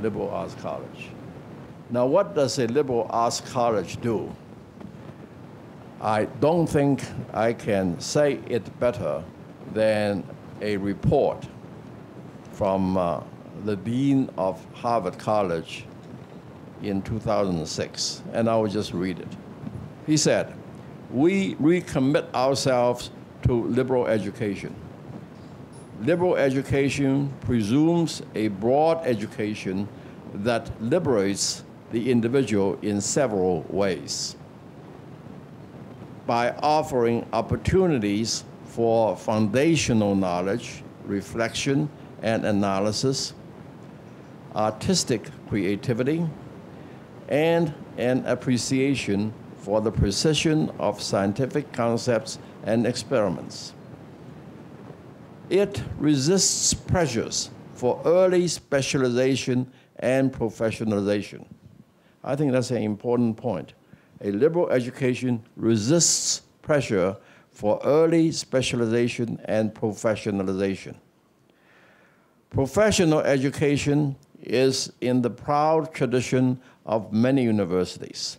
liberal arts college. Now, what does a liberal arts college do? I don't think I can say it better than a report from the Dean of Harvard College in 2006, and I will just read it. He said, "We recommit ourselves to liberal education. Liberal education presumes a broad education that liberates the individual in several ways. By offering opportunities for foundational knowledge, reflection, and analysis, artistic creativity, and an appreciation for the precision of scientific concepts and experiments. It resists pressures for early specialization and professionalization." I think that's an important point. A liberal education resists pressure for early specialization and professionalization. Professional education is in the proud tradition of many universities.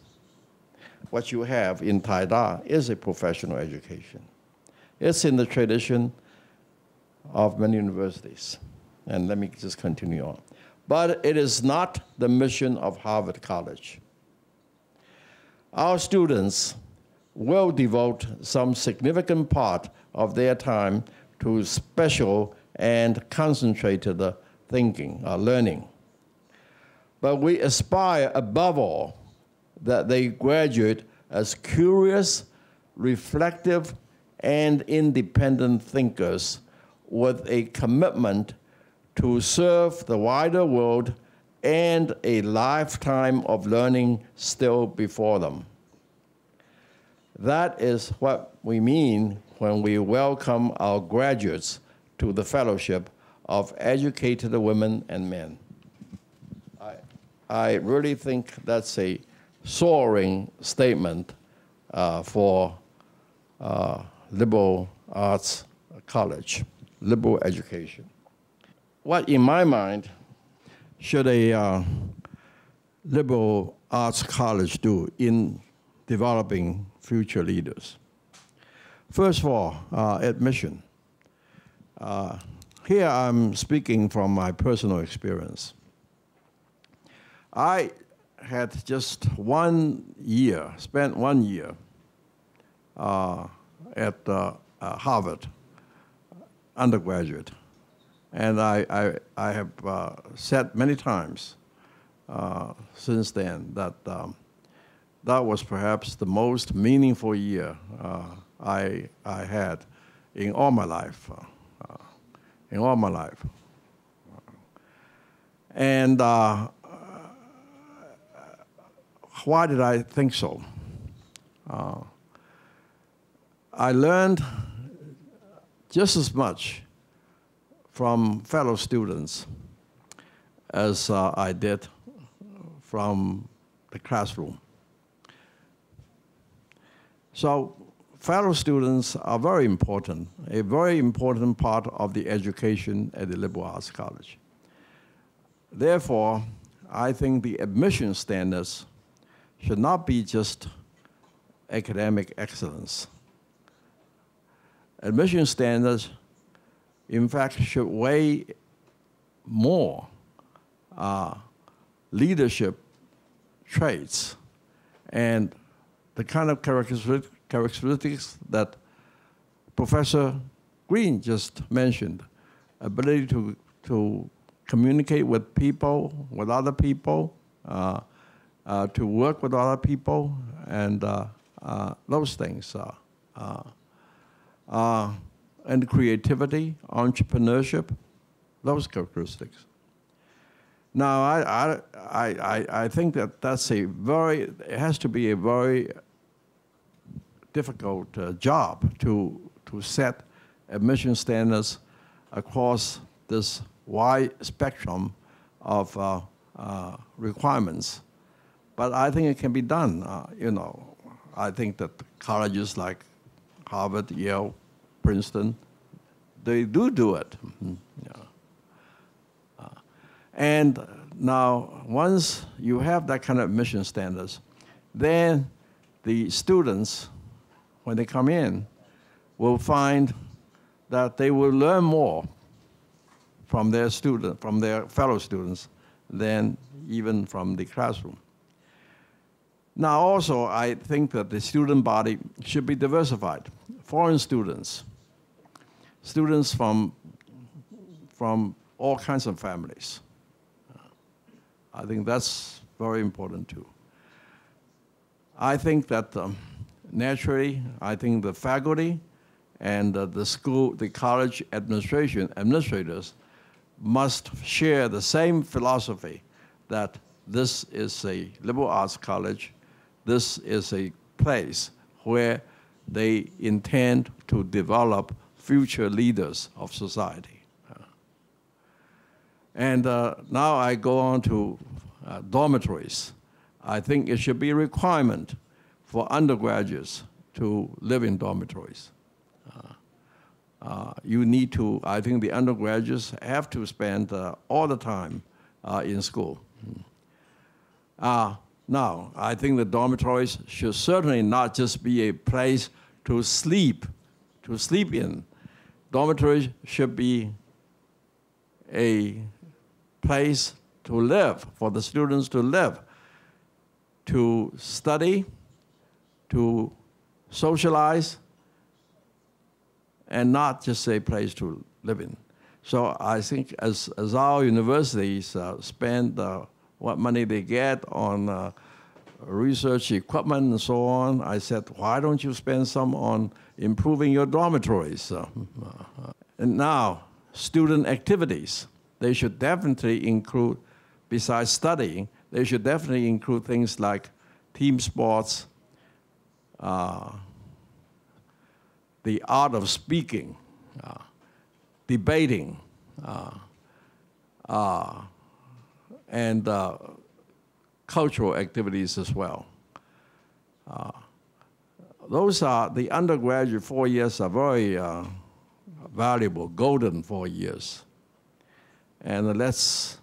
What you have in Taida is a professional education. It's in the tradition of many universities. And let me just continue on. But it is not the mission of Harvard College. Our students will devote some significant part of their time to special and concentrated thinking, learning. But we aspire above all that they graduate as curious, reflective, and independent thinkers with a commitment to serve the wider world and a lifetime of learning still before them. That is what we mean when we welcome our graduates to the fellowship of educated women and men. I really think that's a soaring statement for liberal arts college, liberal education. What, in my mind, should a liberal arts college do in developing future leaders? First of all, admission. Here I'm speaking from my personal experience. I had just 1 year, spent 1 year at Harvard, undergraduate. And I have said many times since then that that was perhaps the most meaningful year I had in all my life, And why did I think so? I learned just as much from fellow students as I did from the classroom. So fellow students are very important, a very important part of the education at the liberal arts college. Therefore, I think the admission standards should not be just academic excellence. Admission standards, in fact, should weigh more leadership traits and the kind of characteristics that Professor Green just mentioned, ability to communicate with people, with other people, to work with other people, and those things. And creativity, entrepreneurship, those characteristics. Now, I think that that's it has to be a very difficult job to set admission standards across this wide spectrum of requirements. But I think it can be done. I think that colleges like Harvard, Yale, Princeton, they do it. And Now, once you have that kind of admission standards, then the students, when they come in, will find that they will learn more from their fellow students than even from the classroom. Now, also, I think that the student body should be diversified. Foreign students, students from all kinds of families. I think that's very important too. I think that naturally, I think the faculty and the college administrators must share the same philosophy that this is a liberal arts college, this is a place where they intend to develop future leaders of society. And now I go on to dormitories. I think it should be a requirement for undergraduates to live in dormitories. You need to, I think the undergraduates have to spend all the time in school. Now, I think the dormitories should certainly not just be a place to sleep in. Dormitories should be a place to live, for the students to live, to study, to socialize, and not just a place to live in. So I think as our universities spend what money they get on research equipment and so on, I said, why don't you spend some on improving your dormitories? And now, student activities. They should definitely include, besides studying, they should definitely include things like team sports, the art of speaking, debating, and cultural activities as well. Those are, the undergraduate 4 years are very valuable, golden 4 years. And let's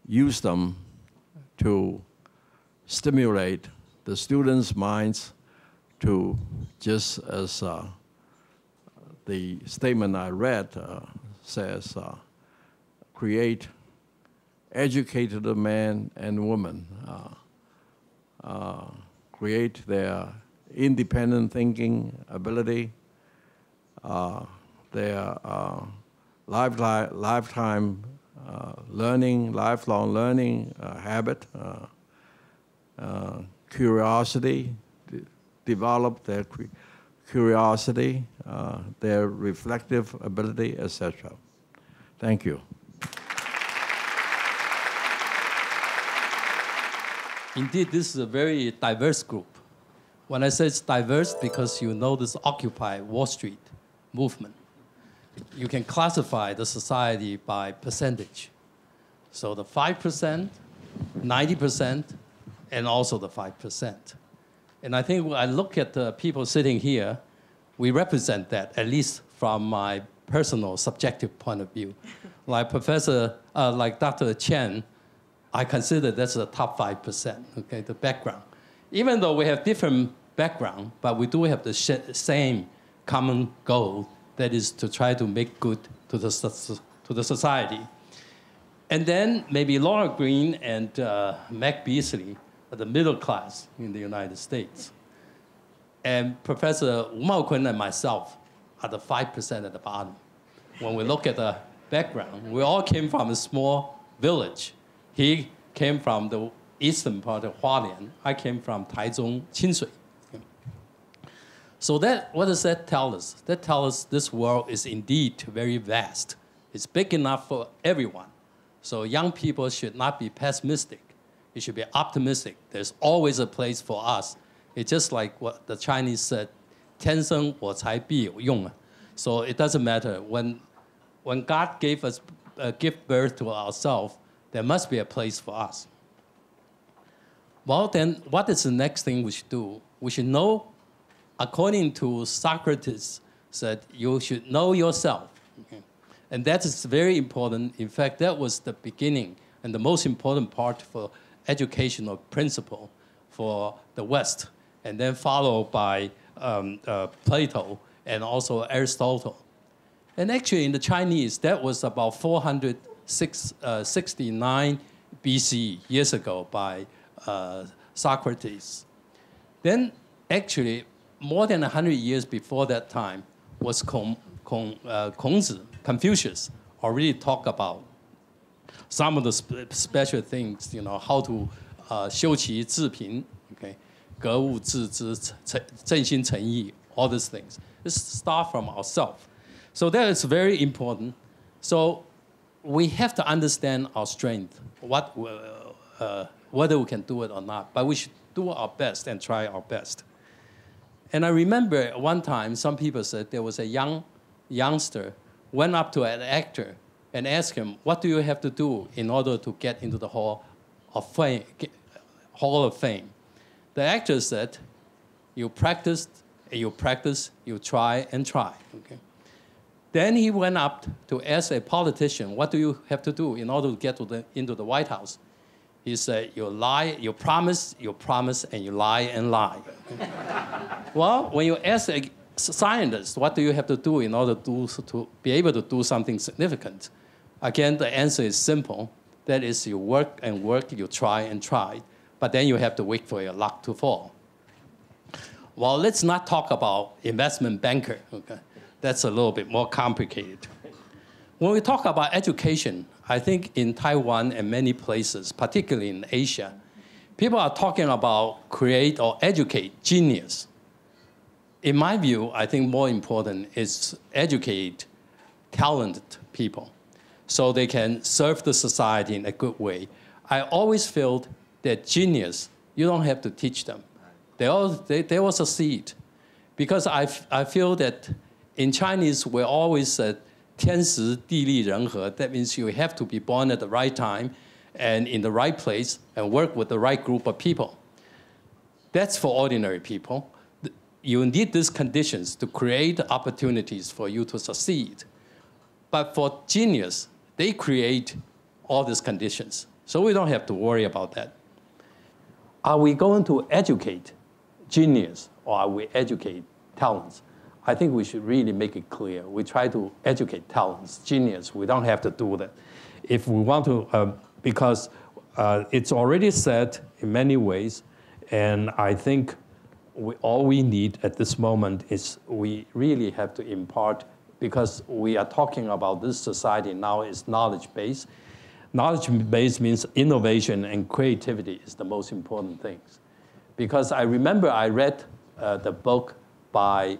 use them to stimulate the students' minds to, just as the statement I read says, create educated men and women, create their independent thinking ability, their lifetime learning, lifelong learning habit, curiosity, develop their curiosity, their reflective ability, etc. Thank you. Indeed, this is a very diverse group. When I say it's diverse, because you know this Occupy Wall Street movement. You can classify the society by percentage. So the 5%, 90%, and also the 5%. And I think when I look at the people sitting here, we represent that, at least from my personal subjective point of view. Like like Dr. Chen, I consider that's the top 5%, okay, the background. Even though we have different background, but we do have the same common goal, that is to try to make good to the society. And then maybe Laura Green and Mac Beasley are the middle class in the United States. And Professor Wu Maokun and myself are the 5% at the bottom. When we look at the background, we all came from a small village. He came from the eastern part of Hualien. I came from Taichung, Qinshui. So what does that tell us? That tells us this world is indeed very vast. It's big enough for everyone. So young people should not be pessimistic. You should be optimistic. There's always a place for us. It's just like what the Chinese said, 天生我材必有用. So it doesn't matter. When God gave birth to ourselves, there must be a place for us. Well, then, what is the next thing we should do? We should know, according to Socrates, said you should know yourself. Okay? And that is very important. In fact, that was the beginning and the most important part for educational principle for the West, and then followed by Plato and also Aristotle. And actually in the Chinese, that was about 469 BC, years ago, by Socrates. Then actually, more than 100 years before that time, was Kongzi, Confucius, already talked about some of the special things, how to 修齐治平, okay, 格物致知, 正心诚意, all these things. Let's start from ourselves. So that is very important. So we have to understand our strength, whether we can do it or not, but we should do our best and try our best. And I remember one time some people said there was a youngster went up to an actor and asked him, what do you have to do in order to get into the Hall of Fame? The actor said, you practice, you try and try. Okay? Then he went up to ask a politician, what do you have to do in order to get into the White House? He said, you lie, you promise, and you lie and lie. Well, when you ask a scientist, what do you have to do in order to be able to do something significant? Again, the answer is simple. That is, you work and work, you try and try, but then you have to wait for your luck to fall. Well, let's not talk about investment banker. Okay? That's a little bit more complicated. When we talk about education, I think in Taiwan and many places, particularly in Asia, people are talking about create or educate genius. In my view, I think more important is educate talented people so they can serve the society in a good way. I always felt that genius, you don't have to teach them. They will succeed. Because I feel that in Chinese, we always said, 天时地利人和. That means you have to be born at the right time and in the right place and work with the right group of people. That's for ordinary people. You need these conditions to create opportunities for you to succeed. But for genius, they create all these conditions. So we don't have to worry about that. Are we going to educate genius or are we educate talents? I think we should really make it clear. We try to educate talents, genius. We don't have to do that. If we want to, because it's already said in many ways, and I think all we need at this moment is we really have to impart, because we are talking about this society now is knowledge-based. Knowledge-based means innovation and creativity is the most important things. Because I remember I read the book by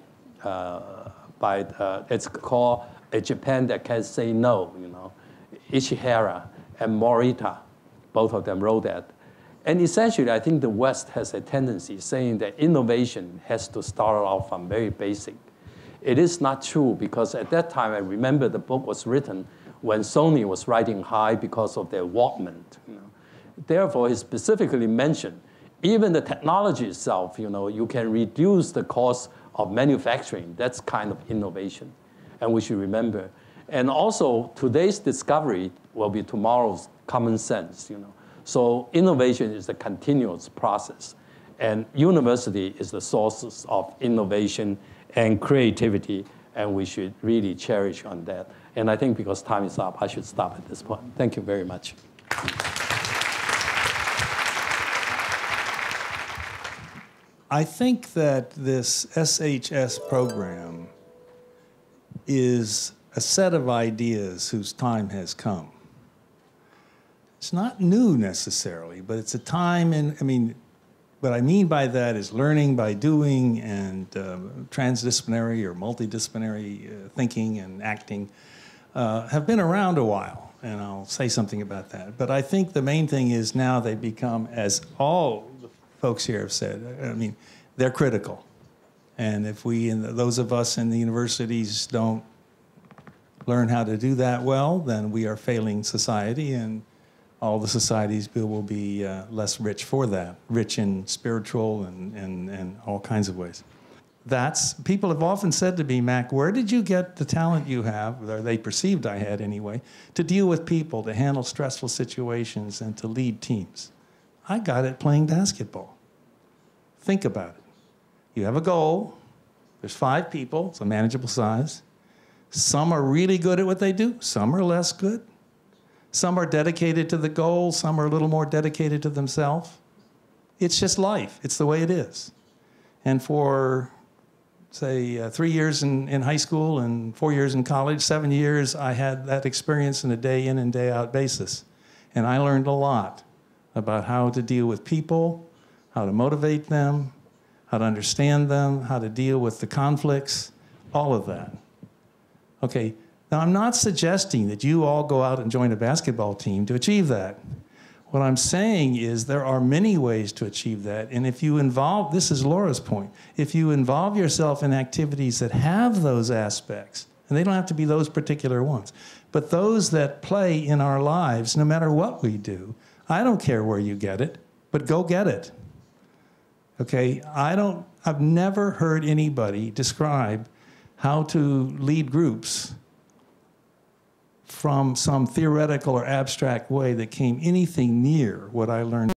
it's called A Japan That Can Say No, Ishihara and Morita, both of them wrote that. And essentially, I think the West has a tendency saying that innovation has to start off from very basic. It is not true, because at that time, I remember the book was written when Sony was riding high because of their Walkman. Therefore, he specifically mentioned, even the technology itself, you can reduce the cost of manufacturing. That's kind of innovation, and we should remember. And also, today's discovery will be tomorrow's common sense. So innovation is a continuous process, and university is the sources of innovation and creativity, and we should really cherish on that. And I think because time is up, I should stop at this point. Thank you very much. I think that this SHS program is a set of ideas whose time has come. It's not new necessarily, but it's a time what I mean by that is learning by doing, and transdisciplinary or multidisciplinary thinking and acting have been around a while, and I'll say something about that. But I think the main thing is now they become, as all the folks here have said, they're critical. And if those of us in the universities don't learn how to do that well, then we are failing society, and all the societies will be less rich for that, rich in spiritual and all kinds of ways. People have often said to me, Mac, where did you get the talent you have, or they perceived I had anyway, to deal with people, to handle stressful situations, and to lead teams? I got it playing basketball. Think about it. You have a goal. There's 5 people. It's a manageable size. Some are really good at what they do. Some are less good. Some are dedicated to the goal. Some are a little more dedicated to themselves. It's just life. It's the way it is. And for, say, 3 years in high school and 4 years in college, 7 years, I had that experience on a day in and day out basis. And I learned a lot about how to deal with people, how to motivate them, how to understand them, how to deal with the conflicts, all of that. Okay, now I'm not suggesting that you all go out and join a basketball team to achieve that. What I'm saying is there are many ways to achieve that, and if you involve, this is Laura's point, if you involve yourself in activities that have those aspects, and they don't have to be those particular ones, but those that play in our lives, no matter what we do, I don't care where you get it, but go get it. Okay, I've never heard anybody describe how to lead groups from some theoretical or abstract way that came anything near what I learned